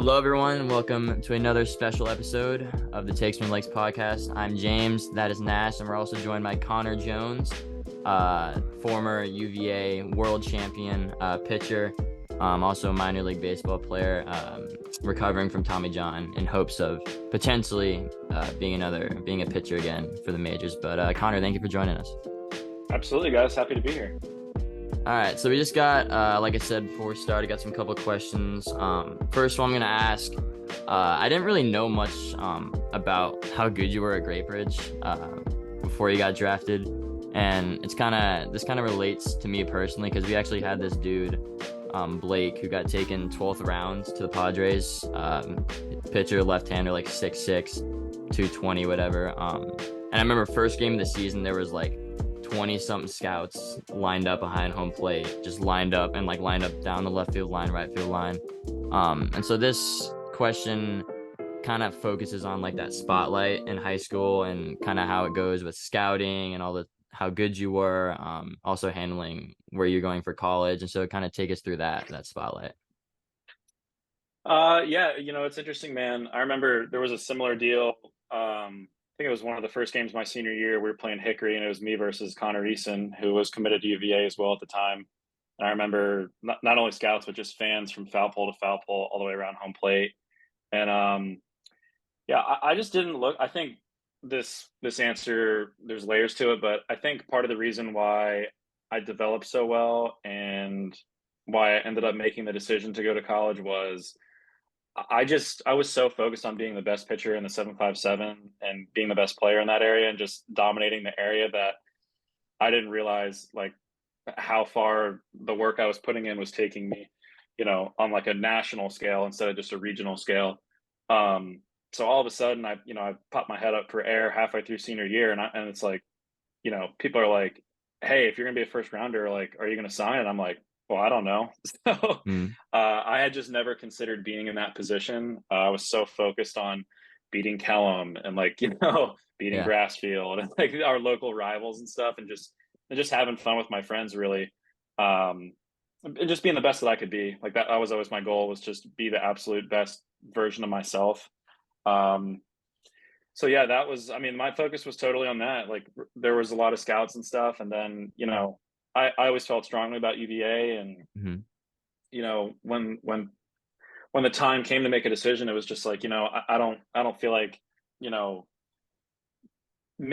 Hello, everyone. Welcome to another special episode of the Takesman Lakes podcast. I'm James. That is Nash, and we're also joined by Connor Jones, former UVA world champion pitcher, also a minor league baseball player, recovering from Tommy John in hopes of potentially being a pitcher again for the majors. But Connor, thank you for joining us. Absolutely, guys. Happy to be here. All right, so we just got, like I said before we started, got some couple of questions. First one I'm going to ask, I didn't really know much about how good you were at Great Bridge before you got drafted. And this kind of relates to me personally because we actually had this dude, Blake, who got taken 12th round to the Padres, pitcher, left-hander, like 6'6", 220, whatever. And I remember first game of the season, there was like 20-something scouts lined up behind home plate, just lined up down the left field line, right field line. And so this question kind of focuses on like that spotlight in high school and kind of how it goes with scouting and how good you were, also handling where you're going for college. And so kind of take us through that spotlight. Yeah, it's interesting, man. I remember there was a similar deal. I think it was one of the first games my senior year. We were playing Hickory, and it was me versus Connor Eason, who was committed to UVA as well at the time. And I remember not only scouts, but just fans from foul pole to foul pole all the way around home plate. And yeah, I just didn't look. I think this answer, there's layers to it, but I think part of the reason why I developed so well and why I ended up making the decision to go to college was I was so focused on being the best pitcher in the 757 and being the best player in that area and just dominating the area that I didn't realize like how far the work I was putting in was taking me, on like a national scale instead of just a regional scale. So all of a sudden I popped my head up for air halfway through senior year, and it's like, people are like, "Hey, if you're gonna be a first rounder, like, are you gonna sign?" And I'm like, well, I don't know. So I had just never considered being in that position. I was so focused on beating Kellum and beating Yeah. Grassfield and like our local rivals and stuff, and just having fun with my friends, really, and just being the best that I could be. Like that was always my goal, was just be the absolute best version of myself. So yeah, that was. I mean, my focus was totally on that. Like there was a lot of scouts and stuff, and then I always felt strongly about UVA, and when the time came to make a decision, it was just like, I don't feel like,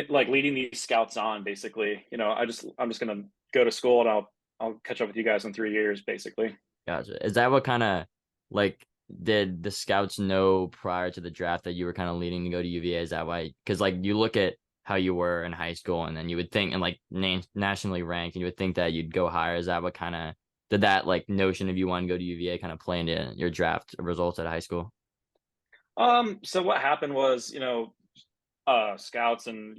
like leading these scouts on, basically. I'm just gonna go to school, and I'll catch up with you guys in 3 years, basically. Gotcha. Is that what kind of like did the scouts know prior to the draft that you were kind of leaning to go to UVA? Is that why? Because like you look at how you were in high school, and then you would think, and like nationally ranked, and you would think that you'd go higher. Is that what kind of did that like notion of you want to go to UVA kind of play into your draft results at high school? So what happened was, scouts and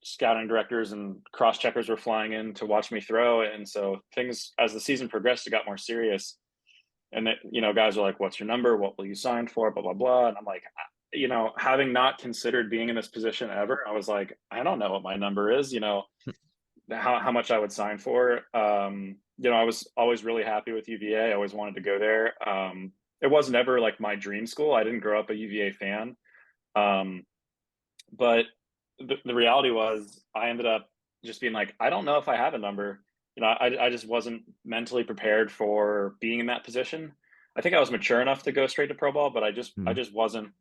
scouting directors and cross checkers were flying in to watch me throw, and so things, as the season progressed, it got more serious. And that, guys are like, "What's your number? What will you sign for?" Blah blah blah. And I'm like, having not considered being in this position ever, I was like, I don't know what my number is. How much I would sign for. I was always really happy with UVA. I always wanted to go there. It was never like my dream school. I didn't grow up a UVA fan. But the reality was I ended up just being like, I don't know if I have a number. I just wasn't mentally prepared for being in that position. I think I was mature enough to go straight to pro ball, but I just wasn't.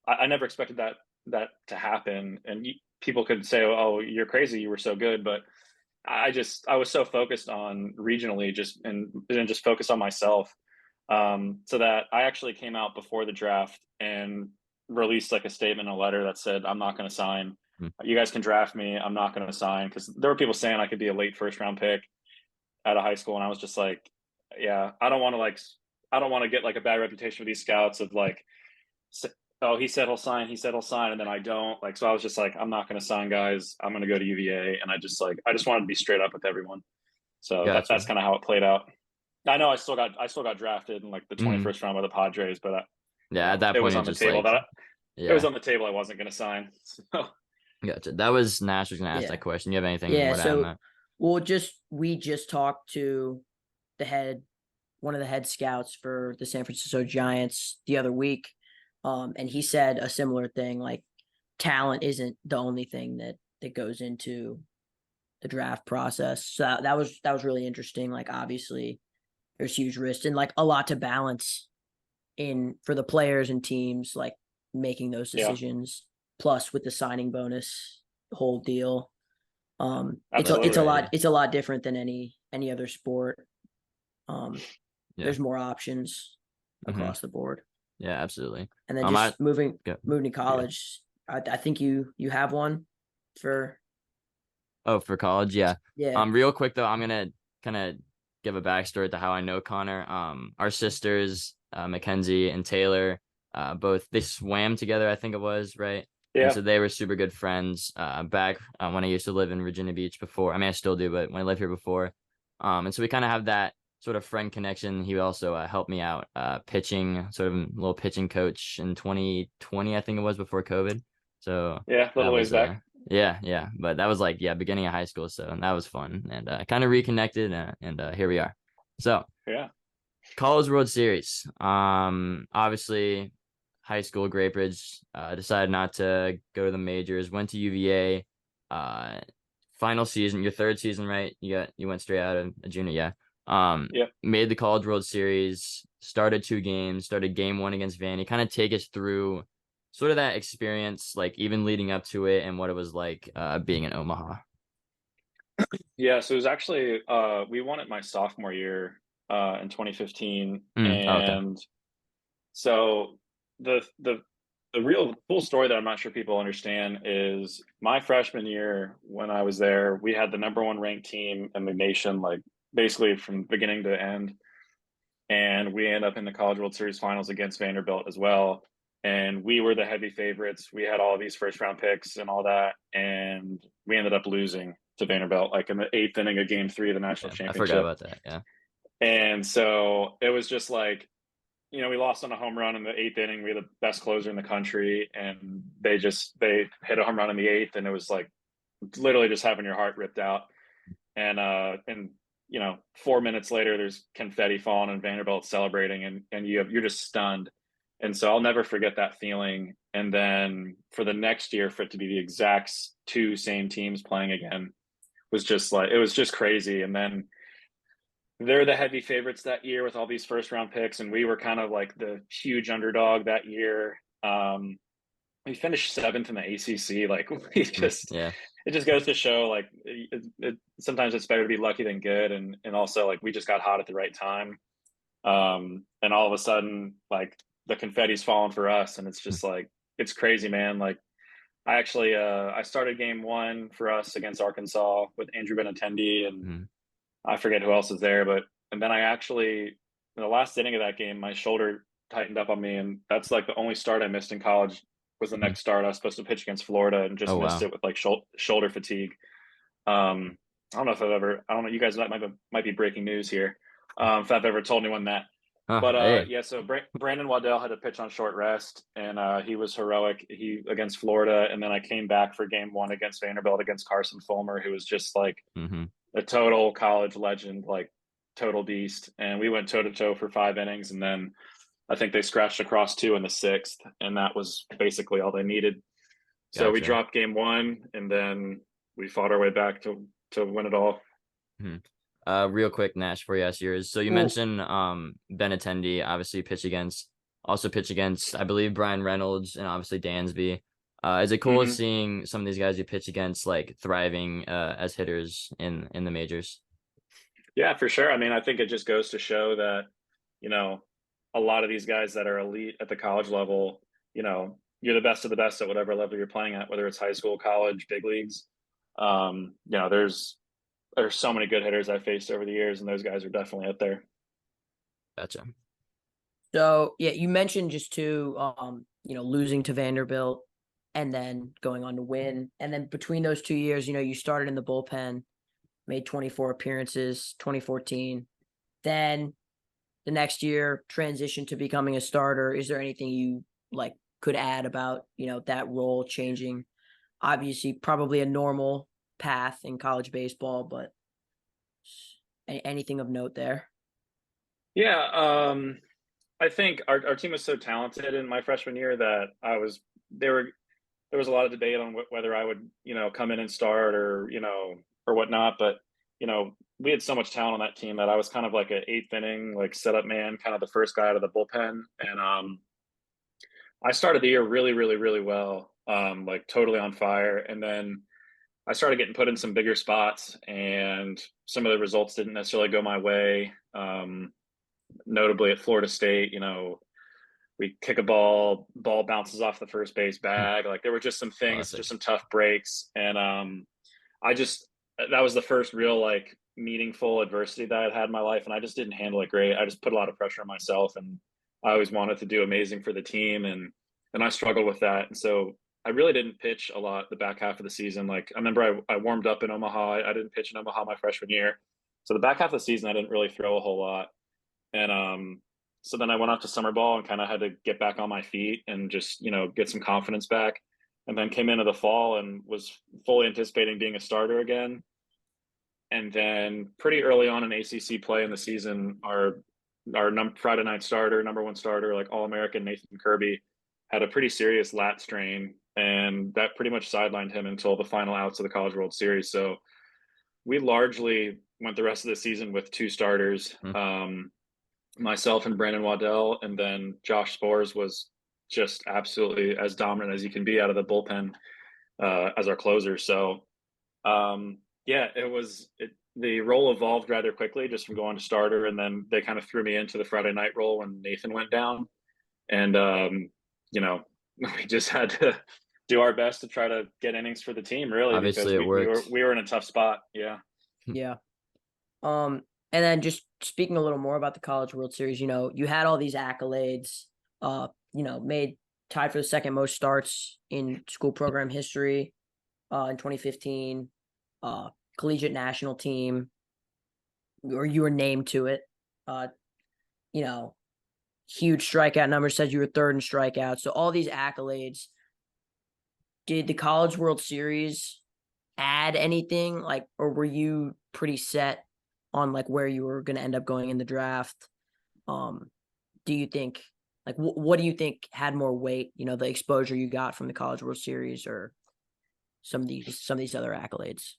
I never expected that to happen. And people could say, "Oh, you're crazy. You were so good," but I was so focused on regionally, just focused on myself, so that I actually came out before the draft and released like a statement, a letter that said, "I'm not going to sign. Hmm. You guys can draft me. I'm not going to sign," because there were people saying I could be a late first round pick out of high school, and I was just like, "Yeah, I don't want to get like a bad reputation with these scouts of like, oh, he said he'll sign, and then I don't." Like, so I was just like, I'm not going to sign, guys. I'm going to go to UVA, and I just wanted to be straight up with everyone. So that's Gotcha. kind of how it played out. I know I still got drafted in like the Mhm. 21st round by the Padres, but Yeah, at that it point was it's on the just table like, that it was yeah, on the table I wasn't going to sign. So gotcha. That was Nash was gonna ask Yeah. that question. You have anything Yeah. more to add on So that? we just talked to the head one of the head scouts for the San Francisco Giants the other week, and he said a similar thing, like talent isn't the only thing that goes into the draft process. So that was really interesting. Like obviously there's huge risks and like a lot to balance in for the players and teams like making those Yeah, decisions. Plus with the signing bonus, the whole deal. It's a absolutely. Right. lot Yeah. it's a lot different than any other sport. Um, Yeah. there's more options Hmm. across the board. Yeah. Absolutely. And then I just go. moving to You go. college, I think you have one for Oh, for college, yeah. yeah. Real quick though, I'm gonna kind of give a backstory to how I know Connor. Our sisters, Mackenzie and Taylor, both they swam together, I think it was, right? And Yeah, so they were super good friends back when I used to live in Virginia Beach before. I mean, I still do, but when I lived here before. And so we kind of have that sort of friend connection. He also helped me out pitching, sort of a little pitching coach in 2020, I think it was before COVID. So yeah, a that little ways was back. yeah, yeah, but that was like beginning of high school, so that was fun and kind of reconnected and here we are. So Yeah, College World Series. Obviously, high school Great Bridge. Decided not to go to the majors. Went to UVA. Uh, Final season, your third season, right? You went straight out of a junior, yeah. yeah. Made the College World Series. Started 2 games. Started game 1 against Vandy. Kind of take us through sort of that experience, like even leading up to it, and what it was like being in Omaha. Yeah, so it was actually we won it my sophomore year in 2015, Oh, okay. and so the the real full story that I'm not sure people understand is my freshman year when I was there, we had the number one ranked team in the nation, like basically from beginning to end, and we end up in the College World Series finals against Vanderbilt as well. And we were the heavy favorites. We had all these first round picks and all that, and we ended up losing to Vanderbilt, like in the eighth inning of Game 3 of the national Yeah, I forgot championship. about that. Yeah. And so it was just like, we lost on a home run in the eighth inning. We had the best closer in the country, and they hit a home run in the eighth, and it was like literally just having your heart ripped out. And 4 minutes later, there's confetti falling, and Vanderbilt celebrating, and you're just stunned. And so I'll never forget that feeling. And then for the next year, for it to be the exact two same teams playing again was just like it was just crazy. And then they're the heavy favorites that year with all these first round picks, and we were kind of like the huge underdog that year. We finished seventh in the ACC. Like we just, Yeah. it just goes to show like sometimes it's better to be lucky than good, and also like we just got hot at the right time. And all of a sudden, like the confetti's falling for us, and it's just like it's crazy, man. Like I started game 1 for us against Arkansas with Andrew Benintendi, and Mhm. I forget who else is there, but and then I actually in the last inning of that game, my shoulder tightened up on me, and that's like the only start I missed in college was the Mhm. next start. I was supposed to pitch against Florida and just Oh missed wow. it with like shoulder fatigue. I don't know if I've ever. I don't know. You guys might be breaking news here. If I've ever told anyone that. But Hey. yeah, so Brandon Waddell had to pitch on short rest, and he was heroic. He against Florida, and then I came back for game 1 against Vanderbilt against Carson Fulmer, who was just like Hmm. a total college legend, like total beast. And we went toe to toe for 5 innings, and then I think they scratched across 2 in the sixth, and that was basically all they needed. So we Gotcha. dropped game 1, and then we fought our way back to win it all. Mhm. Real quick, Nash, before you ask yours. So you Well, mentioned Ben Attendee, obviously pitch against, I believe Brian Reynolds and obviously Dansby. Is it cool Mm-hmm. seeing some of these guys you pitch against like thriving as hitters in the majors? Yeah, for sure. I mean, I think it just goes to show that, you know, a lot of these guys that are elite at the college level, you're the best of the best at whatever level you're playing at, whether it's high school, college, big leagues. There's so many good hitters I've faced over the years, and those guys are definitely up there. Gotcha. so yeah, you mentioned just to losing to Vanderbilt and then going on to win. And then between those 2 years, you started in the bullpen, made 24 appearances, 2014. Then the next year transitioned to becoming a starter. Is there anything you like could add about, that role changing? Obviously, probably a normal path in college baseball, but anything of note there? Yeah, I think our team was so talented in my freshman year that there was a lot of debate on whether I would, come in and start or, or whatnot. But, we had so much talent on that team that I was kind of like an eighth inning, like setup man, kind of the first guy out of the bullpen. And I started the year really, really, really well, like totally on fire. And then I started getting put in some bigger spots, and some of the results didn't necessarily go my way. Notably at Florida State, we kick a ball bounces off the first base bag. Like there were just some things, Classic. just some tough breaks. And I just, that was the first real like meaningful adversity that I'd had in my life. And I just didn't handle it great. I just put a lot of pressure on myself, and I always wanted to do amazing for the team. And I struggled with that. And so I really didn't pitch a lot the back half of the season. Like I remember I warmed up in Omaha. I didn't pitch in Omaha my freshman year. So the back half of the season, I didn't really throw a whole lot. And so then I went off to summer ball and kind of had to get back on my feet and just, get some confidence back. And then came into the fall and was fully anticipating being a starter again. And then pretty early on in ACC play in the season, our Friday night starter, number one starter, like All American Nathan Kirby, had a pretty serious lat strain, and that pretty much sidelined him until the final outs of the College World Series. So we largely went the rest of the season with two starters. Myself and Brandon Waddell, and then Josh Spores was just absolutely as dominant as you can be out of the bullpen as our closer. So yeah, the role evolved rather quickly just from going to starter, and then they kind of threw me into the Friday night role when Nathan went down, and we just had to do our best to try to get innings for the team, really, because Obviously, it we were worked. we were in a tough spot. Yeah. Yeah. And then just speaking a little more about the College World Series, you had all these accolades, made tied for the second most starts in school program history, in 2015, collegiate national team, or you were named to it. Uh, you know, Huge strikeout number, said you were third in strikeouts. So all these accolades. Did the College World Series add anything, like, or were you pretty set on like where you were going to end up going in the draft? Do you think, like, what do you think had more weight? The exposure you got from the College World Series, or some of these other accolades?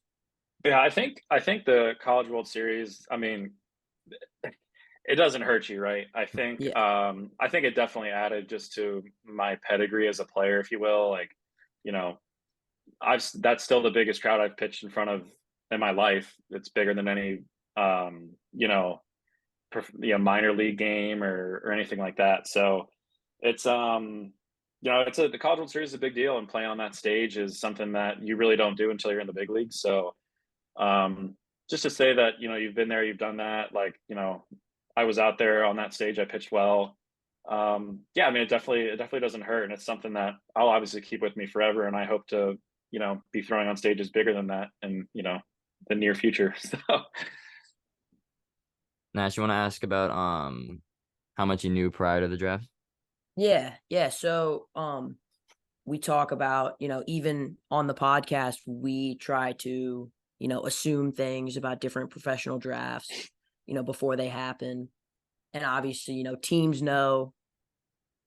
Yeah, I think the College World Series, I mean, it doesn't hurt you, right? Yeah, I think it definitely added just to my pedigree as a player, if you will. Like, you know, I've that's still the biggest crowd I've pitched in front of in my life. It's bigger than any um, you know, minor league game or anything like that. So it's the College World Series is a big deal, and playing on that stage is something that you really don't do until you're in the big leagues. So um, just to say that you've been there, you've done that. Like I was out there on that stage, I pitched well. Yeah, I mean it definitely doesn't hurt, and it's something that I'll obviously keep with me forever. And I hope to be throwing on stages bigger than that, and the near future. So Nash, you want to ask about how much you knew prior to the draft? yeah. So, we talk about, even on the podcast, we try to, assume things about different professional drafts, before they happen. And obviously, teams know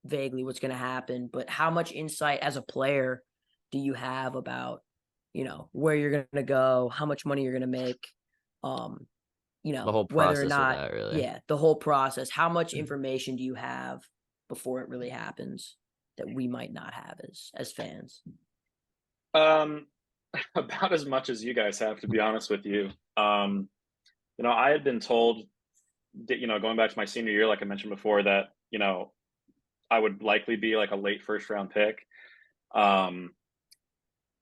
vaguely what's going to happen, but how much insight as a player do you have about, where you're going to go, how much money you're going to make, um, The whole whether or process of not, that, really. yeah, the whole process, how much information do you have before it really happens that we might not have as fans? um, about as much as you guys have, to be honest with you. I had been told that, going back to my senior year, like I mentioned before, that I would likely be like a late first round pick. Um,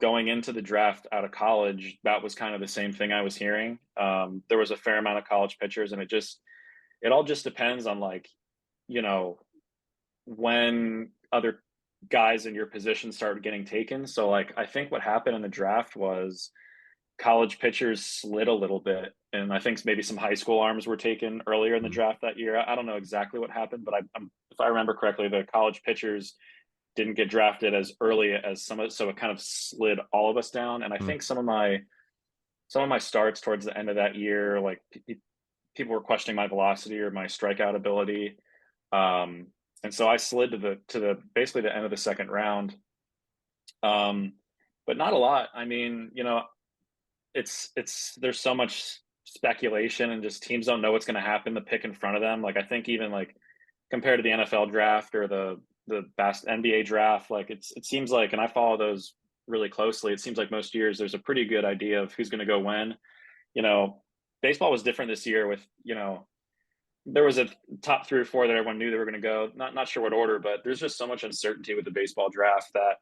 Going into the draft out of college, that was kind of the same thing I was hearing. There was a fair amount of college pitchers, and it all just depends on like, you know, when other guys in your position started getting taken. So like, I think what happened in the draft was college pitchers slid a little bit, and I think maybe some high school arms were taken earlier in the Mhm. draft that year. I don't know exactly what happened, but if I remember correctly, the college pitchers didn't get drafted as early as some of, so it kind of slid all of us down. And I Mhm. think some of my starts towards the end of that year, like people were questioning my velocity or my strikeout ability. And so I slid to the basically the end of the second round. But not a lot. I mean, it's there's so much speculation and just teams don't know what's going to happen the pick in front of them. Like I think even like compared to the NFL draft or the best NBA draft, like it seems like, and I follow those really closely. It seems like most years there's a pretty good idea of who's going to go when. You know, baseball was different this year with, there was a top 3 or 4 that everyone knew they were going to go. Not sure what order, but there's just so much uncertainty with the baseball draft that,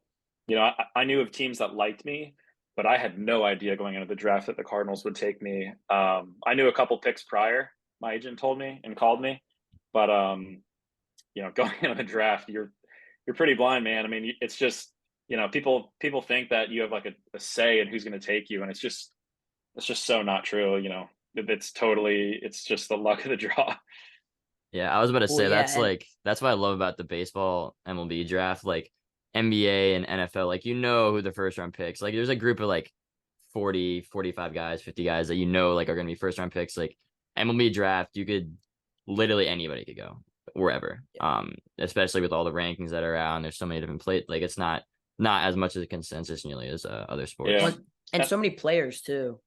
I knew of teams that liked me, but I had no idea going into the draft that the Cardinals would take me. I knew a couple picks prior. My agent told me and called me, but going into the draft, you're pretty blind, man. I mean, it's just, people think that you have like a say in who's going to take you, and it's just so not true. It's just the luck of the draw. Yeah, I was about to Well, say yeah, that's what I love about the baseball MLB draft, like NBA and NFL, like who the first round picks. Like there's a group of like 40, 45 guys, 50 guys that like are gonna be first round picks. Like MLB draft, you could literally anybody could go wherever. Especially with all the rankings that are out and there's so many different like it's not as much as a consensus nearly as other sports. Yeah. And so many players too.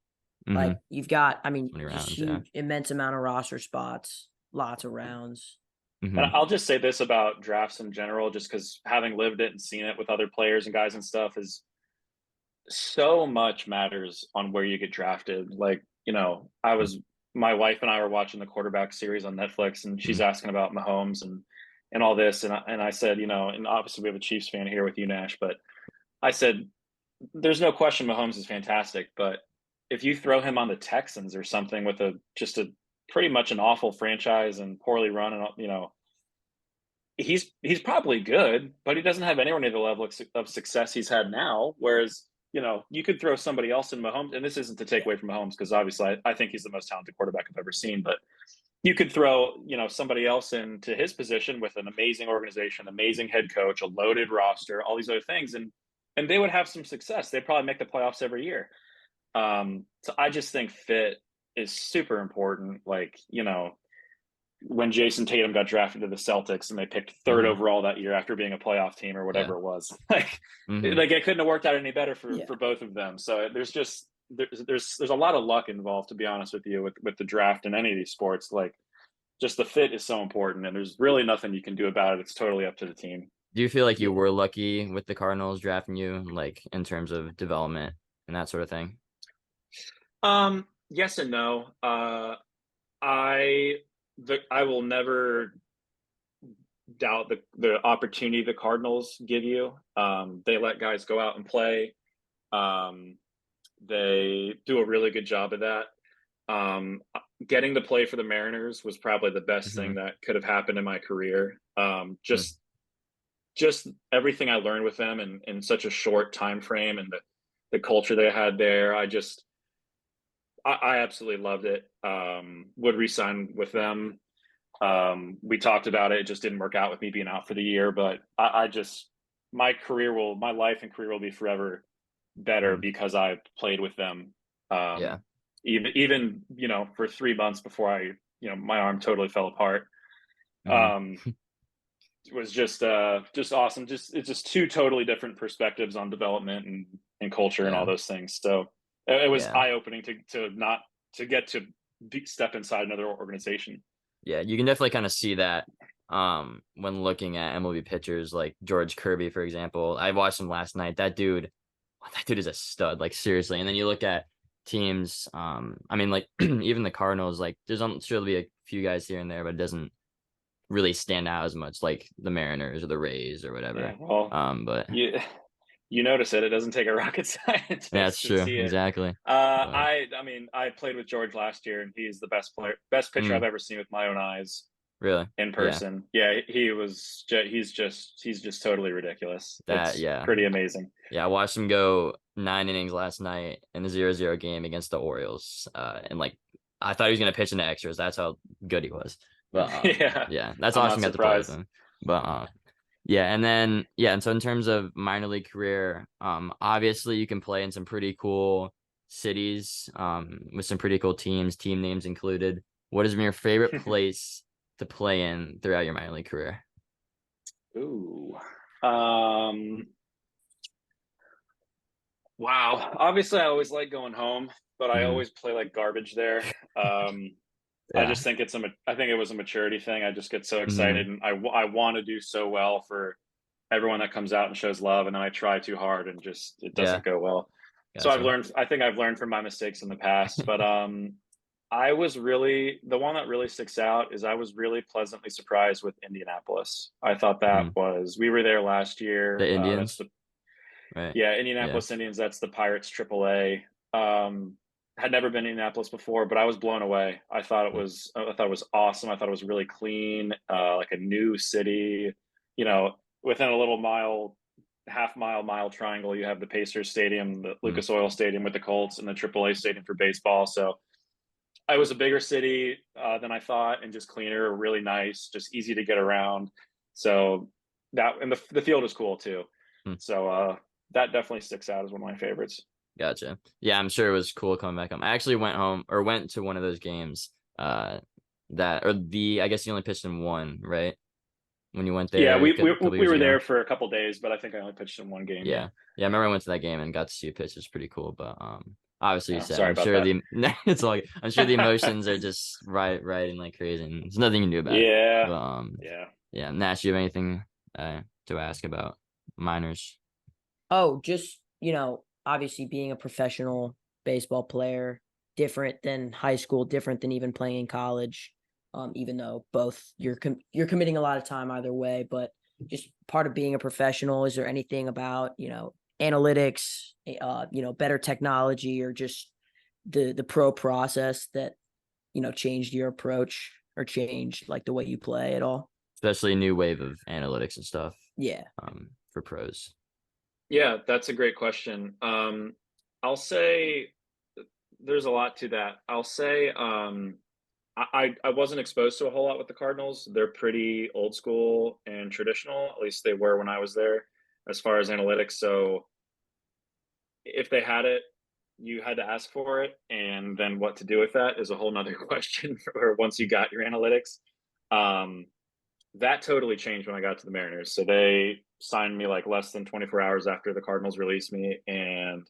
Like you've got, I mean, many rounds, huge, immense amount of roster spots, lots of rounds. And I'll just say this about drafts in general, just because having lived it and seen it with other players and guys and stuff, is so much matters on where you get drafted. Like, my wife and I were watching the quarterback series on Netflix, and she's asking about Mahomes and all this. And I said, and obviously we have a Chiefs fan here with you, Nash, but I said, there's no question Mahomes is fantastic, but if you throw him on the Texans or something with just a pretty much an awful franchise and poorly run, and he's probably good, but he doesn't have anywhere near the level of success he's had now. Whereas, you could throw somebody else in Mahomes, and this isn't to take away from Mahomes, because obviously I think he's the most talented quarterback I've ever seen, but you could throw, somebody else into his position with an amazing organization, amazing head coach, a loaded roster, all these other things, and they would have some success. They'd probably make the playoffs every year. So I just think fit is super important. Like, when Jason Tatum got drafted to the Celtics and they picked 3rd overall that year after being a playoff team or whatever it was, like it couldn't have worked out any better for both of them. So there's a lot of luck involved, to be honest with you, with the draft in any of these sports. Like, just the fit is so important, and there's really nothing you can do about it. It's totally up to the team. Do you feel like you were lucky with the Cardinals drafting you, like in terms of development and that sort of thing? Yes and no. I will never doubt the opportunity the Cardinals give you. They let guys go out and play. They do a really good job of that. Getting to play for the Mariners was probably the best thing that could have happened in my career. Just everything I learned with them in such a short time frame, and the culture they had there. I absolutely loved it. Would re-sign with them. We talked about it. It just didn't work out with me being out for the year, but my life and career will be forever better because I played with them. Even for 3 months before my arm totally fell apart. It was just awesome. It's just 2 totally different perspectives on development and culture and all those things. So it was eye-opening to get to step inside another organization. Yeah, you can definitely kind of see that when looking at MLB pitchers like George Kirby, for example. I watched him last night. That dude is a stud, like seriously. And then you look at teams, I mean, like even the Cardinals, like there's sure be a few guys here and there, but it doesn't really stand out as much like the Mariners or the Rays or whatever. Yeah, well, but you notice it doesn't take a rocket scientist. Yeah, that's true. Exactly. I mean, I played with George last year, and he's the best pitcher I've ever seen with my own eyes. Really? In person. Yeah, he's just totally ridiculous. It's pretty amazing. Yeah, I watched him go 9 innings last night in the 0-0 game against the Orioles. And like I thought he was gonna pitch in the extras. That's how good he was. But that's awesome to play with him. But and so in terms of minor league career, obviously you can play in some pretty cool cities, with some pretty cool team names included. what has been your favorite place to play in throughout your minor league career? Ooh. Wow. Obviously, I always like going home, but I Mhm. always play like garbage there. I Yeah. just think I think it was a maturity thing. I just get so Hmm. excited, and I want to do so well for everyone that comes out and shows love, and then I try too hard and just it Yeah. doesn't go well. So Gotcha. I think I've learned from my mistakes in the past, but I was really the one that really sticks out is I was really pleasantly surprised with Indianapolis. I thought that Mhm. was we were there last The year. That's Indians, the right? Yeah, Yeah. Indianapolis Indians. That's the Pirates AAA. Had never been to Indianapolis before, but I was blown away. Mm. I thought it was awesome. I thought it was really clean, like a new city. You know, within a little mile triangle, you have the Pacers Stadium, the Mm. Lucas Oil Stadium with the Colts, and the AAA Stadium for baseball. So I was a bigger city than I thought, and just cleaner, really nice, just easy to get around. So the field is cool too. Mm. So that definitely sticks out as one of my favorites. Gotcha. Yeah, I'm sure it was cool coming back home. I actually went to one of those games. I guess you only pitched in one, right? When you went Yeah, there a couple we years were ago. there for a couple days, but I think I only pitched in one game. Yeah. Yeah. Yeah, I remember I went to that game and got to see a pitch. It's pretty cool, but obviously you Oh, said sorry I'm about sure that. the it's like I'm sure the emotions are just riding like crazy and there's nothing you can do about it. Yeah, But yeah. yeah, Nash, you have anything to ask about minors? Oh, just, obviously being a professional baseball player, different than high school, different than even playing in college. Even though both you're committing a lot of time either way, but just part of being a professional, is there anything about, analytics, better technology, or just the pro process that, changed your approach or changed like the way you play at all? Especially a new wave of analytics and stuff Yeah. for pros. Yeah, that's a great question. I'll say there's a lot to that. I'll say I wasn't exposed to a whole lot with the Cardinals. They're pretty old school and traditional. At least they were when I was there, as far as analytics. So if they had it, you had to ask for it, and then what to do with that is a whole nother question. For once you got your analytics, um, that totally changed when I got to the Mariners. So they signed me like less than 24 hours after the Cardinals released me, and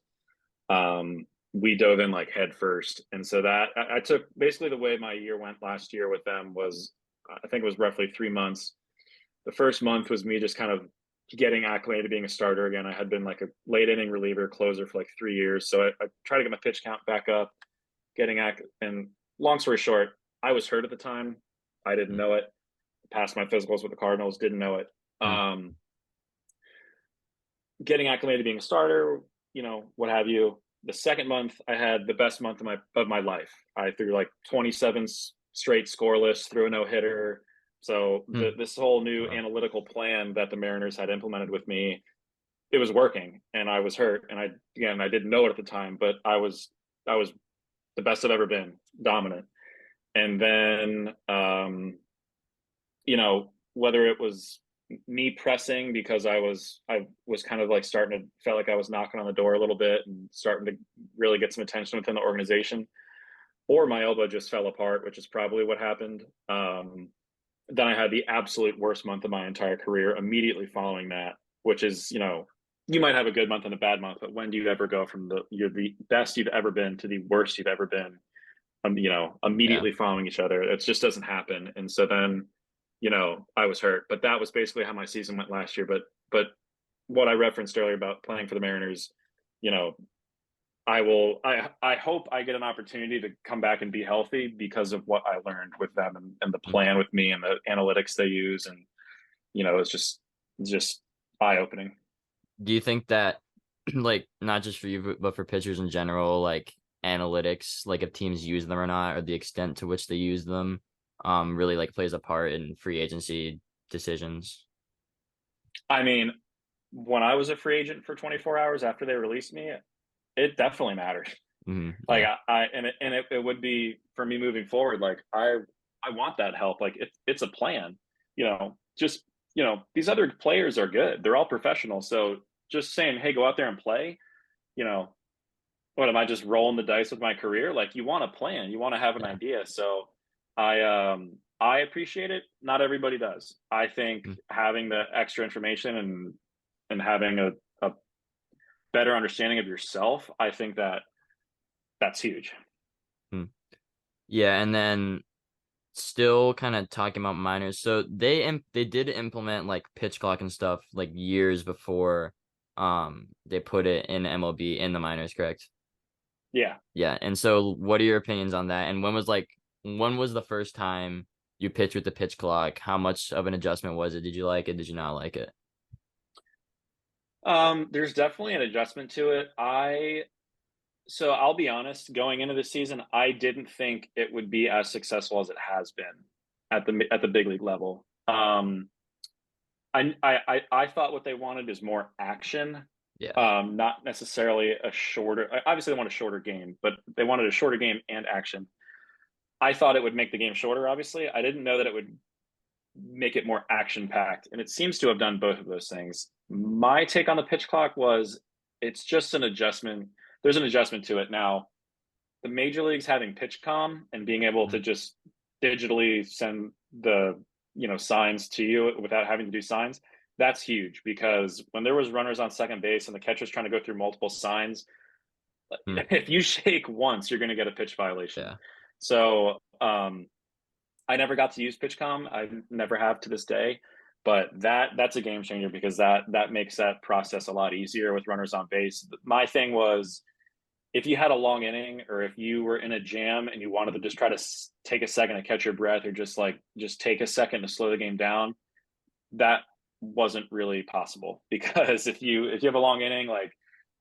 we dove in like head first. And so I took basically the way my year went last year with them was I think it was roughly 3 months. The first month was me just kind of getting acclimated to being a starter again. I had been like a late inning reliever closer for like 3 years. So I tried to get my pitch count back up, and long story short, I was hurt at the time. I didn't Mm. know it. Passed my physicals with the Cardinals, didn't know it. Mm. Um, Getting acclimated to being a starter, what have you. The second month, I had the best month of my life. I threw like 27 straight scoreless, threw a no hitter. So Mm. this whole new Wow. analytical plan that the Mariners had implemented with me, it was working, and I was hurt, and I didn't know it at the time, but I was the best I've ever been, dominant. And then whether it was me pressing because I was kind of like starting to felt like I was knocking on the door a little bit and starting to really get some attention within the organization, or my elbow just fell apart, which is probably what happened. Then I had the absolute worst month of my entire career immediately following that, which is you might have a good month and a bad month, but when do you ever go from you're the best you've ever been to the worst you've ever been? Yeah. Immediately following each other. It just doesn't happen. And so then, I was hurt. But that was basically how my season went last year. But what I referenced earlier about playing for the Mariners, you know, I hope I get an opportunity to come back and be healthy because of what I learned with them, and the Mm. plan with me and the analytics they use. And, it's just eye opening. Do you think that like not just for you but for pitchers in general, like analytics, like if teams use them or not, or the extent to which they use them, really like plays a part in free agency decisions? I mean, when I was a free agent for 24 hours after they released me, it definitely mattered. Like Yeah. it would be for me moving forward. Like I want that help. Like it's a plan. Just these other players are good. They're all professional. So just saying, hey, go out there and play. You know, what am I just rolling the dice with my career? Like you want a plan. You want to have an Yeah. idea. So I appreciate it. Not everybody does. I think Mm. having the extra information and having a better understanding of yourself, I think that's huge. Mm. Yeah, and then still kind of talking about minors. So they did implement like pitch clock and stuff like years before they put it in MLB in the minors, correct? Yeah. Yeah. And so what are your opinions on that? And when was the first time you pitched with the pitch clock? How much of an adjustment was it? Did you like it? Did you not like it? There's definitely an adjustment to it. So I'll be honest, going into the season, I didn't think it would be as successful as it has been at the big league level. I thought what they wanted is more action, Yeah. not necessarily a shorter. Obviously, they want a shorter game, but they wanted a shorter game and action. I thought it would make the game shorter. Obviously, I didn't know that it would make it more action packed, and it seems to have done both of those things. My take on the pitch clock was it's just an adjustment. There's an adjustment to it now. The major leagues having PitchCom and being able to Mhm. just digitally send the signs to you without having to do signs, that's huge, because when there was runners on second base and the catcher's trying to go through multiple signs, Mm. if you shake once, you're going to get a pitch violation. Yeah. So I never got to use PitchCom. I never have to this day, but that's a game changer, because that makes that process a lot easier with runners on base. My thing was, if you had a long inning, or if you were in a jam and you wanted to just try to take a second to catch your breath, or just take a second to slow the game down, that wasn't really possible, because if you have a long inning, like,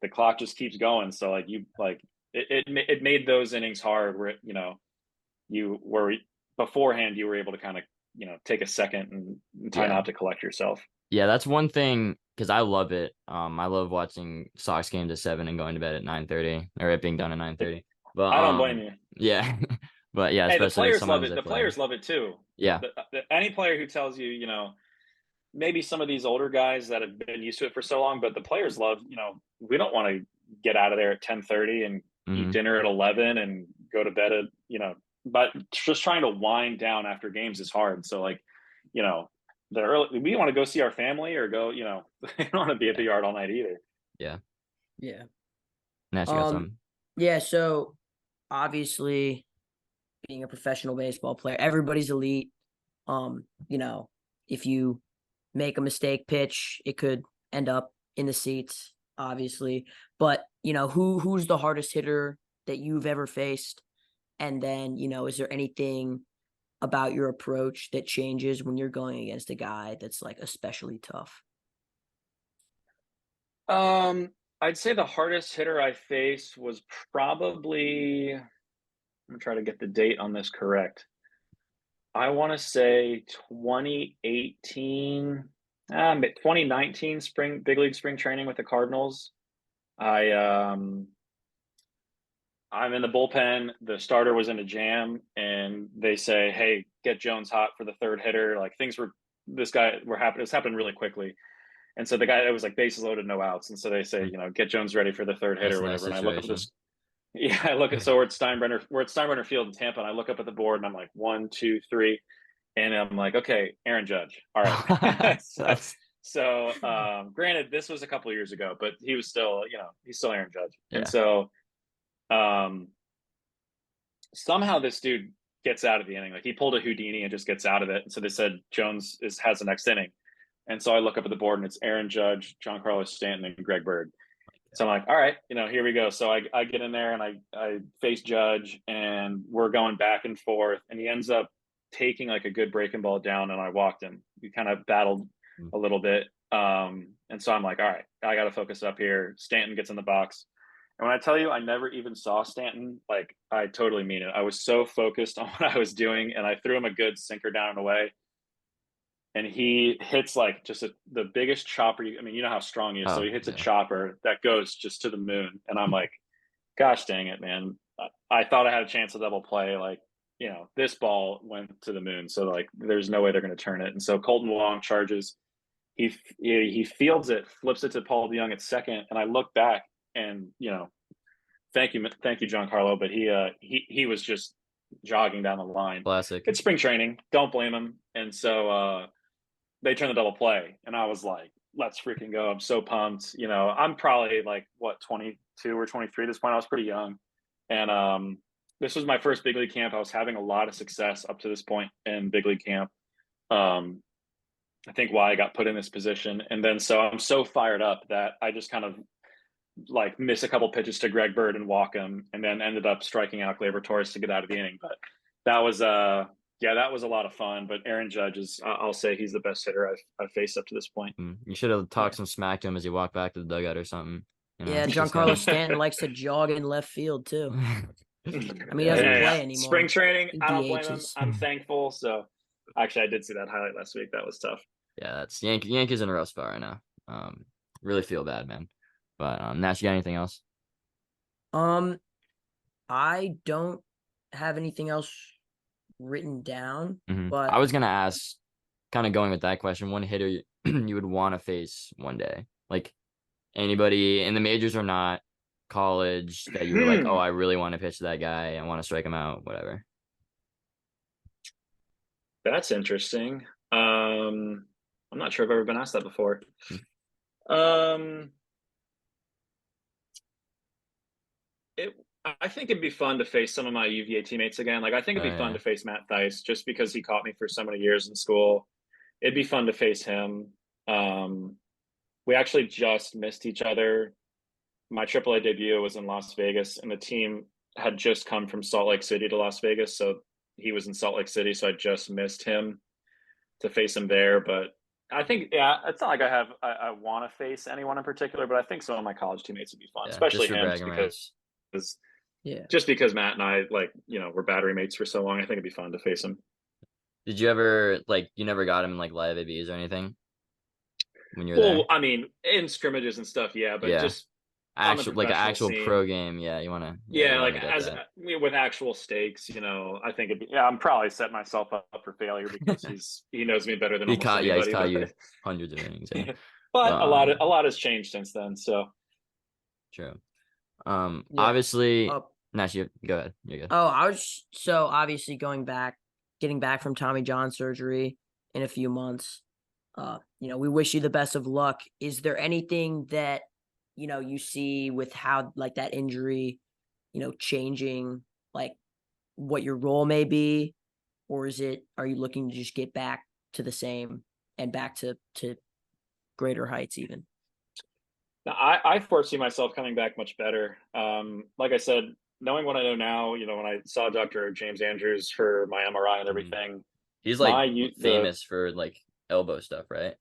the clock just keeps going. So it made those innings hard, where you were beforehand you were able to kind of take a second and time Yeah. out to collect yourself. Yeah, that's one thing because I love it. I love watching Sox games at 7 and going to bed at 9:30 or it being done at 9:30. But I don't blame you. yeah. But yeah, Hey, the especially if players love sometimes it. they The play. players love it too. Yeah. Any player who tells you, maybe some of these older guys that have been used to it for so long, but the players love, we don't want to get out of there at 10:30 and eat Hmm. dinner at 11 and go to bed at, but just trying to wind down after games is hard. So, like, you know, we want to go see our family, or go, we don't want to be at the Yeah. yard all night either. Yeah. Yeah. Nash, you got Um, something. yeah, so obviously being a professional baseball player, everybody's elite. You know, if you make a mistake pitch, it could end up in the seats, obviously. But, who's the hardest hitter that you've ever faced? And then, is there anything about your approach that changes when you're going against a guy that's like especially tough? Um, I'd say the hardest hitter I faced was probably, I'm gonna try to get the date on this correct. I want to say 2018, 2019 spring big league spring training with the Cardinals. I I'm in the bullpen. The starter was in a jam, and they say, "Hey, get Jones hot for the third hitter." Like, things were this guy were happening. It's happened really quickly, and so the guy, it was like bases loaded, no outs, and so they say, Mm. get Jones ready for the third hitter, That's or a nice whatever. And I look up at situation. this. Yeah, I look at so we're at Steinbrenner Field in Tampa, and I look up at the board, and I'm like, 1, 2, 3, and I'm like, okay, Aaron Judge. All right. so That's granted, this was a couple of years ago, but he was still, he's still Aaron Judge. And yeah. so um somehow this dude gets out of the inning. Like, he pulled a Houdini and just gets out of it. And so they said Jones has the next inning. And so I look up at the board, and it's Aaron Judge, Giancarlo Stanton, and Greg Bird. So I'm like, all right, here we go. So I get in there, and I face Judge, and we're going back and forth, and he ends up taking like a good breaking ball down, and I walked him. We kind of battled Mm. a little bit. And so I'm like, all right, I got to focus up here. Stanton gets in the box. And when I tell you I never even saw Stanton, like, I totally mean it. I was so focused on what I was doing, and I threw him a good sinker down and away. And he hits like just the biggest chopper. I mean, you know how strong he is. So Oh, he hits a yeah. chopper that goes just to the moon. And I'm like, gosh dang it, man. I thought I had a chance to double play. Like, this ball went to the moon. So, like, there's no way they're going to turn it. And so Colton Wong charges. He fields it, flips it to Paul DeYoung at second. And I look back, and, thank you, Giancarlo. But he was just jogging down the line. Classic. It's spring training. Don't blame him. And so they turned the double play, and I was like, let's freaking go. I'm so pumped. You know, I'm probably like, what, 22 or 23 at this point. I was pretty young. And this was my first big league camp. I was having a lot of success up to this point in big league camp. I think why I got put in this position. And then so I'm so fired up that I just kind of like miss a couple pitches to Greg Bird and walk him, and then ended up striking out Gleyber Torres to get out of the inning. But that was that was a lot of fun. But Aaron Judge is, I'll say, he's the best hitter I've faced up to this point. You should have talked some smack to him as he walked back to the dugout or something. You know, Yeah, Giancarlo Stanton likes to jog in left field too. I mean, he doesn't play anymore. Spring training, I don't blame him. DHs. I'm thankful. So actually, I did see that highlight last week. That was tough. Yeah, that's Yankees in a rough spot right now. Really feel bad, man. But Nash, you got anything else? I don't have anything else written down. But I was gonna ask, kind of going with that question, one hitter you would want to face one day, like anybody in the majors or not, college, that you were like, oh, I really want to pitch to that guy, I want to strike him out, whatever. That's interesting. I'm not sure I've ever been asked that before. I think it'd be fun to face some of my UVA teammates again. Like, I think it'd be fun to face Matt Theis, just because he caught me for so many years in school. It'd be fun to face him. We actually just missed each other. My AAA debut was in Las Vegas, and the team had just come from Salt Lake City to Las Vegas. So he was in Salt Lake City. So I just missed him to face him there. But I think, yeah, it's not like I want to face anyone in particular, but I think some of my college teammates would be fun, especially him, just because Matt and I, like, you know, we're battery mates for so long. I think it'd be fun to face him. Did you ever, like, you never got him in like live ABs or anything when you were there? I mean, in scrimmages and stuff, yeah, but just actual, like an actual pro game, you want to, with actual stakes, you know. I think I'm probably setting myself up for failure because he knows me better than almost anybody. He's caught you hundreds of innings. Yeah. But a lot has changed since then. So true. Obviously, Nash, go ahead. You're good. I was obviously getting back from Tommy John surgery in a few months. You know, we wish you the best of luck. Is there anything that, you know, you see with how, like, that injury, you know, changing, like, what your role may be, or are you looking to just get back to the same and back to greater heights even? I foresee myself coming back much better. Like I said, knowing what I know now, you know, when I saw Dr. James Andrews for my MRI and everything, he's like famous for like elbow stuff, right?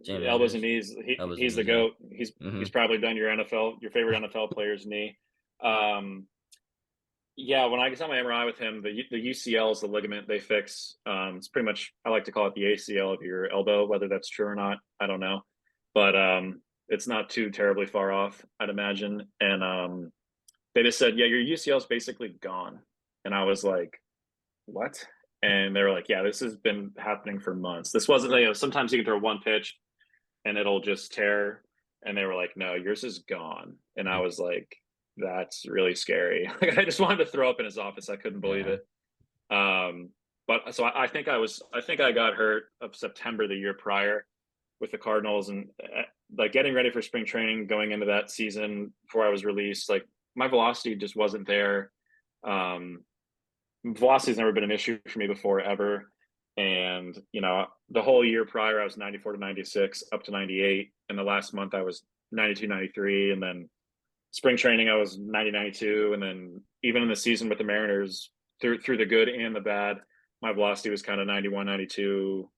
James elbows Andrews. And knees. He's the GOAT. He's probably done your favorite NFL player's knee. Yeah, when I saw my MRI with him, the UCL is the ligament they fix. It's pretty much, I like to call it the ACL of your elbow. Whether that's true or not, I don't know. But it's not too terribly far off, I'd imagine. And they just said, yeah, your UCL is basically gone. And I was like, what? And they were like, yeah, this has been happening for months. This wasn't, you know, sometimes you can throw one pitch and it'll just tear. And they were like, no, yours is gone. And I was like, that's really scary. Like, I just wanted to throw up in his office. I couldn't believe it. But so I think I got hurt of September the year prior with the Cardinals, and like getting ready for spring training, going into that season before I was released, like my velocity just wasn't there. Velocity's never been an issue for me before, ever. And, you know, the whole year prior, I was 94 to 96 up to 98. And the last month I was 92, 93. And then spring training, I was 90, 92. And then even in the season with the Mariners, through the good and the bad, my velocity was kind of 91, 92.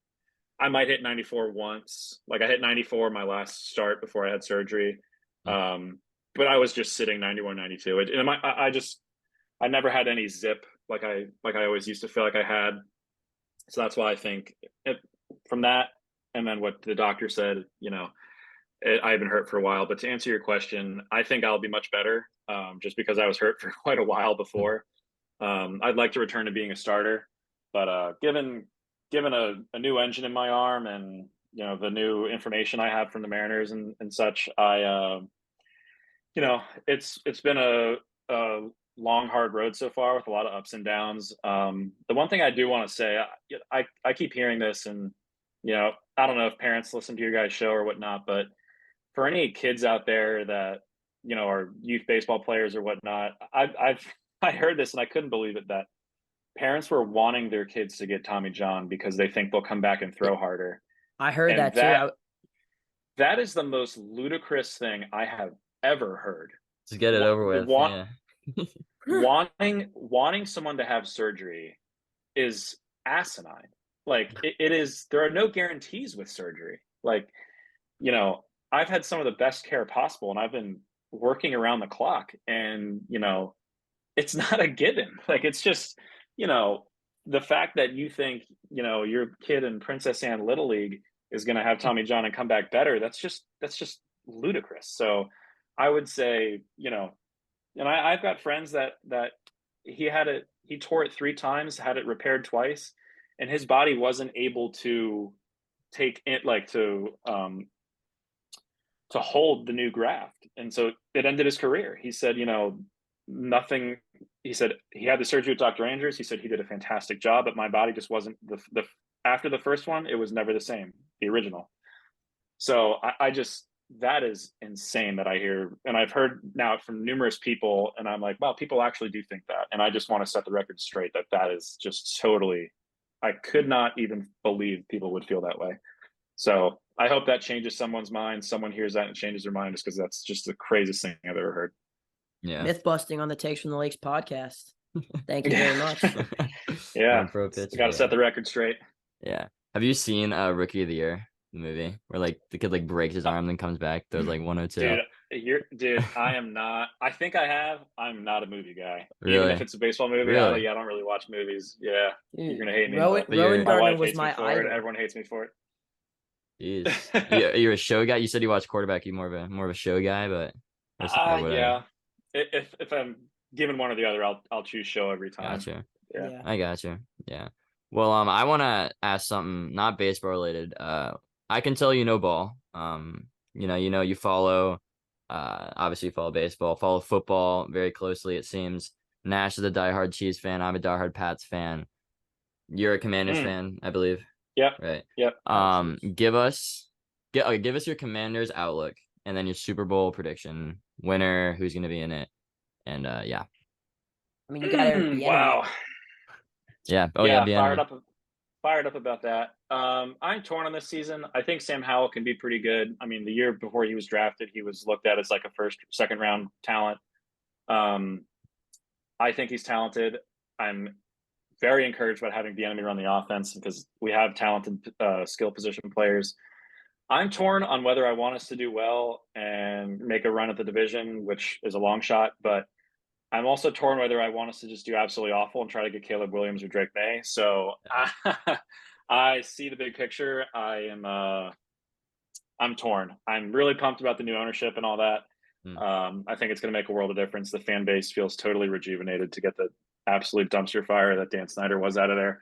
I might hit 94 once. Like, I hit 94 my last start before I had surgery. But I was just sitting 91, 92. And I never had any zip like I always used to feel like I had. So that's why I think from that, and then what the doctor said, you know, I've been hurt for a while. But to answer your question, I think I'll be much better, just because I was hurt for quite a while before. I'd like to return to being a starter, but given a new engine in my arm and, you know, the new information I have from the Mariners and such, you know, it's been a long, hard road so far with a lot of ups and downs. The one thing I do want to say, I keep hearing this, and I don't know if parents listen to your guys' show or whatnot, but for any kids out there that are youth baseball players or whatnot, I heard this and I couldn't believe it, that parents were wanting their kids to get Tommy John because they think they'll come back and throw harder. I heard And that too. that is the most ludicrous thing I have ever heard. Just get it over with. Yeah. wanting someone to have surgery is asinine. Like it is. There are no guarantees with surgery. Like, I've had some of the best care possible, and I've been working around the clock, and it's not a given. Like, it's just, the fact that you think, your kid in Princess Anne Little League is going to have Tommy John and come back better. That's just ludicrous. So I would say, and I've got friends that he tore it 3 times, had it repaired twice, and his body wasn't able to take it, like, to hold the new graft. And so it ended his career. He said, nothing. He said he had the surgery with Dr. Andrews. He said he did a fantastic job, but my body just wasn't the after the first one, it was never the same, the original. So I just, that is insane that I hear. And I've heard now from numerous people, and I'm like, wow, people actually do think that. And I just want to set the record straight that is just totally, I could not even believe people would feel that way. So I hope that changes someone's mind. Someone hears that and changes their mind, just because that's just the craziest thing I've ever heard. Yeah. Myth busting on the Takes from the Lakes podcast. Thank you very much. Yeah. Pro pitch. Got to set the record straight. Yeah. Have you seen Rookie of the Year, the movie, where like the kid like breaks his arm then comes back? Those like 102. Dude, I am not. I think I have. I'm not a movie guy. Really? Even if it's a baseball movie, Really? I don't really watch movies. Yeah, Dude, you're gonna hate me. Rowan my Gardner wife was hates my me for it. idol. Everyone hates me for it. Jeez. You're a show guy. You said you watch quarterback. You more of a show guy, but or whatever. Yeah. If I'm given one or the other, I'll choose show every time. Gotcha. Yeah. I gotcha. Yeah. Well, I want to ask something not baseball related. I can tell you know ball. You follow. Obviously you follow baseball, follow football very closely. It seems Nash is a diehard Chiefs fan. I'm a diehard Pats fan. You're a Commanders fan, I believe. Yep. Right. Yep. Give us your Commanders outlook, and then your Super Bowl prediction, winner, who's going to be in it, and yeah. I mean, you got to be wow. Yeah. Oh yeah. Yeah. Fired up about that. I'm torn on this season. I think Sam Howell can be pretty good. I mean, the year before he was drafted, he was looked at as like a second round talent. I think he's talented. I'm very encouraged about having Bieniemy run the offense, because we have talented skill position players. I'm torn on whether I want us to do well and make a run at the division, which is a long shot, but I'm also torn whether I want us to just do absolutely awful and try to get Caleb Williams or Drake May. So I see the big picture. I'm torn. I'm really pumped about the new ownership and all that. I think it's going to make a world of difference. The fan base feels totally rejuvenated to get the absolute dumpster fire that Dan Snyder was out of there.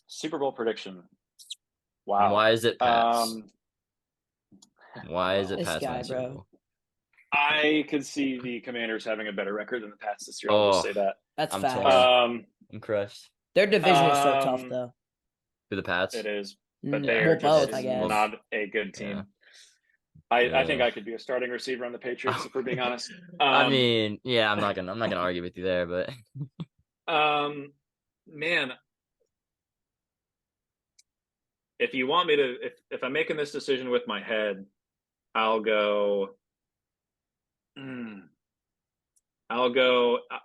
Super Bowl prediction. Wow. Why is it Pats? Why is it this Pats? Guy, bro. I could see the Commanders having a better record than the Pats this year. I'll just say that. That's I'm facts. I'm crushed. Their division is so tough, though. For the Pats? It is. But they are just not a good team. Yeah. I think I could be a starting receiver on the Patriots, if we're being honest. I mean, yeah, I'm not gonna argue with you there, but man, if you want me to, if I'm making this decision with my head, I'll go.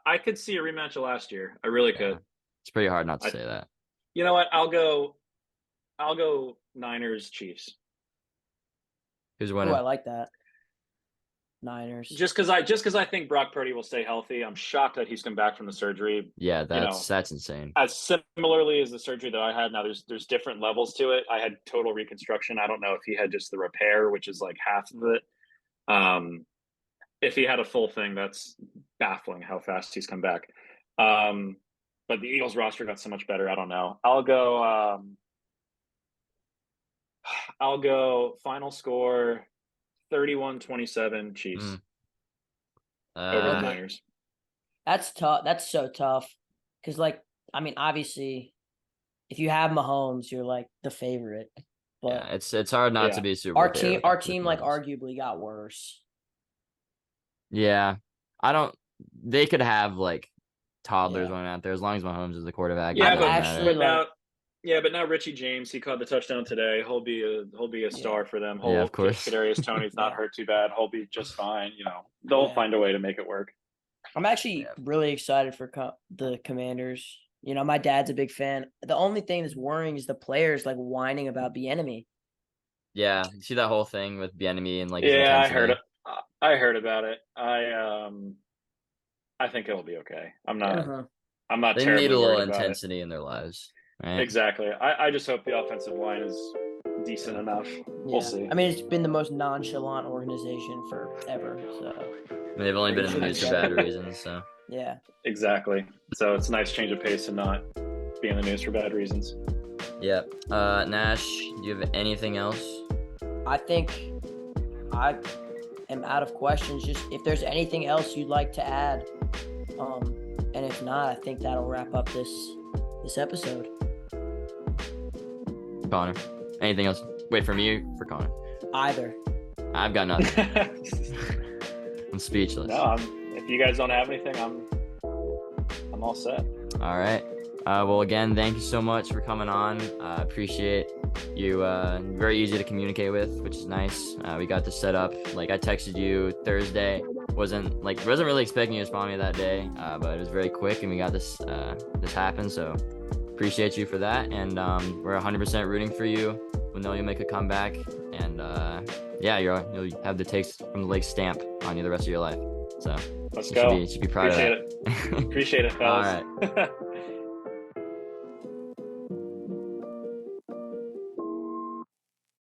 I could see a rematch of last year. I really could. It's pretty hard not to say that. You know what? I'll go Niners Chiefs. Who's winning? Oh, I like that. Niners. Just because I think Brock Purdy will stay healthy. I'm shocked that he's come back from the surgery. Yeah, that's insane. As similarly as the surgery that I had. Now there's different levels to it. I had total reconstruction. I don't know if he had just the repair, which is like half of it. If he had a full thing, that's baffling how fast he's come back. But the Eagles roster got so much better. I don't know. I'll go final score 31-27 Chiefs. over the Uh, Niners. That's tough. That's so tough. Because, like, I mean, obviously, if you have Mahomes, you're like the favorite. yeah, But it's hard not to Yeah. be a Super Bowl favorite our with team, like, Mahomes. arguably got worse. Yeah, I don't. They could have like toddlers Yeah. running out there as long as Mahomes is the quarterback. It Yeah, I'm doesn't actually matter. like, but now Richie James, he caught the touchdown today. He'll be a yeah, star for them. Yeah, of course. Kadarius Toney's not Yeah. hurt too bad. He'll be just fine. They'll Yeah. find a way to make it work. I'm actually Yeah. really excited for the Commanders. My dad's a big fan. The only thing that's worrying is the players like whining about the enemy. Yeah, you see that whole thing with Bieniemy and like his Yeah, intensity. I heard about it. I think it'll be okay. Uh-huh. I'm not They need terribly a little worried about it. intensity in their lives, right? Exactly. I just hope the offensive line is decent enough. We'll see. I mean, it's been the most nonchalant organization forever. So I mean, they've only been in the news for bad reasons, so. yeah. Exactly. So it's a nice change of pace and not be in the news for bad reasons. Yeah. Nash, do you have anything else? I think I am out of questions. Just if there's anything else you'd like to add, and if not, I think that'll wrap up this episode. Connor, anything else? Wait, from you for Connor. Either. I've got nothing. I'm speechless. No, if you guys don't have anything, I'm all set. All right. Well, again, thank you so much for coming on. Appreciate you. Very easy to communicate with, which is nice. We got this set up. Like I texted you Thursday. Wasn't really expecting you to respond to me that day, but it was very quick, and we got this happen. So appreciate you for that, and we're 100% rooting for you. We know you'll make a comeback, and yeah, you'll have the Takes from the Lake stamp on you the rest of your life. So Let's go. Should be proud Appreciate of that. it. Appreciate it, fellas. All right.